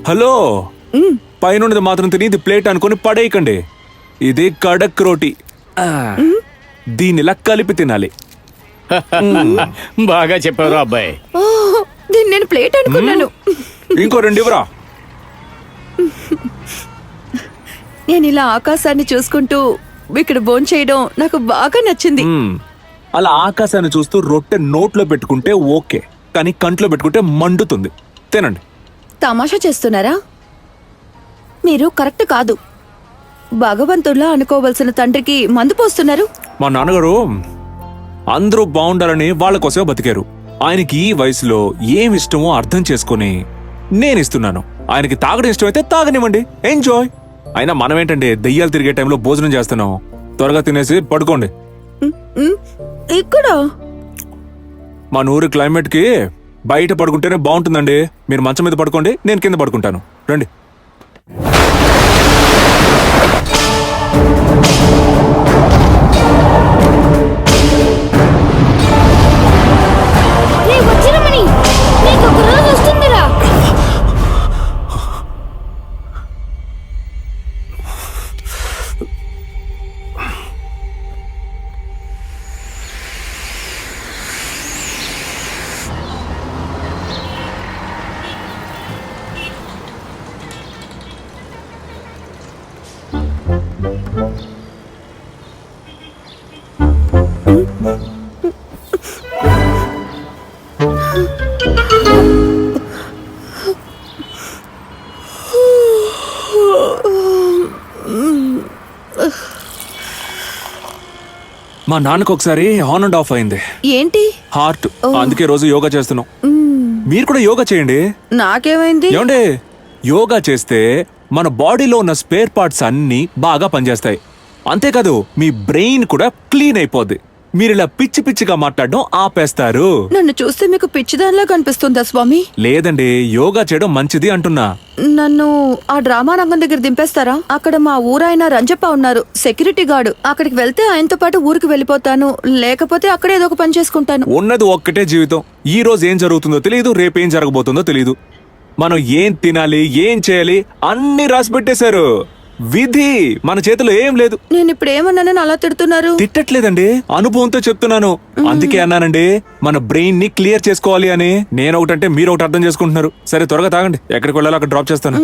Hello, పైనుండి మాత్రం తిని ఇది ప్లేట్ అనుకుని పడేయకండి. ఇది కడక్ రోటీ. దీనిలా కలిపి తినాలి. బాగా చెప్పారు అబ్బాయి. దీన్ని నేను ప్లేట్ అనుకున్నాను. ఇంకో 2 ఇవ్వరా. నేను ఇలా ఆకాశాన్ని చూసుకుంటూ ఇక్కడ భోంచేయడం నాకు బాగా నచ్చింది. అలా ఆకాశాన్ని చూస్తూ రొట్టె నోట్లో పెట్టుకుంటే ఓకే, కానీ కంట్లో పెట్టుకుంటే మండుతుంది. తినండి. తమాషా చేస్తున్నారా? మీరు కరెక్ట్ కాదు. భగవంతుల్లా అనుకోవలసిన తండ్రికి మందు పోస్తున్నారు. మా నాన్నగారు అందరూ బాగుండాలని వాళ్ళ కోసమే బతికారు. ఆయనకి ఈ వయసులో ఏం ఇష్టమో అర్థం చేసుకుని నేను ఇస్తున్నాను. ఆయనకి తాగడం ఇష్టమైతే తాగనివ్వండి, ఎంజాయ్. అయినా మనం ఏంటంటే దెయ్యాలు తిరిగే టైంలో భోజనం చేస్తున్నాం. త్వరగా తినేసి పడుకోండి. ఇక్కడ మా ఊరి క్లైమేట్ కి బయట పడుకుంటేనే బాగుంటుందండి. మీరు మంచం మీద పడుకోండి, నేను కింద పడుకుంటాను. రండి. మా నాన్నకు ఒకసారి ఆన్ అండ్ ఆఫ్ అయింది. ఏంటి? హార్ట్. అందుకే రోజు యోగా చేస్తున్నాం. మీరు కూడా యోగా చేయండి. నాకేమైంది? ఏమండి, యోగా చేస్తే మన బాడీలో ఉన్న స్పేర్ పార్ట్స్ అన్ని బాగా పనిచేస్తాయి. అంతేకాదు మీ బ్రెయిన్ కూడా క్లీన్ అయిపోద్ది. మీరు ఇలా పిచ్చి పిచ్చిగా మాట్లాడడం ఆపేస్తారు. నన్ను చూస్తే మీకు పిచ్చిదానిలా కనిపిస్తుందా స్వామి? లేదండి, యోగా చేయడం మంచిది అంటున్నా. నన్ను ఆ డ్రామా రంగం దగ్గర దింపేస్తారా? అక్కడ మా ఊరాయన రంజప్ప ఉన్నారు, సెక్యూరిటీ గార్డు. అక్కడికి వెళ్తే ఆయనతో పాటు ఊరికి వెళ్ళిపోతాను, లేకపోతే అక్కడే ఏదో ఒక పని చేసుకుంటాను. ఉన్నది ఒక్కటే జీవితం. ఈ రోజు ఏం జరుగుతుందో తెలియదు, రేపేం జరగబోతుందో తెలియదు. మనం ఏం తినాలి, ఏం చేయాలి అన్ని రాసి పెట్టేశారు. విధి మన చేతిలో ఏం లేదు. నేను ఇప్పుడు ఏమన్నానని అలా తిడుతున్నారు? తిట్టట్లేదండి, అనుభవంతో చెప్తున్నాను. అందుకే అన్నానండి, మన బ్రెయిన్ ని క్లియర్ చేసుకోవాలి అని. నేను ఒకటంటే మీరు ఒకటి అర్థం చేసుకుంటున్నారు. సరే త్వరగా తాగండి, ఎక్కడికి వెళ్ళాలో అక్కడ డ్రాప్ చేస్తాను.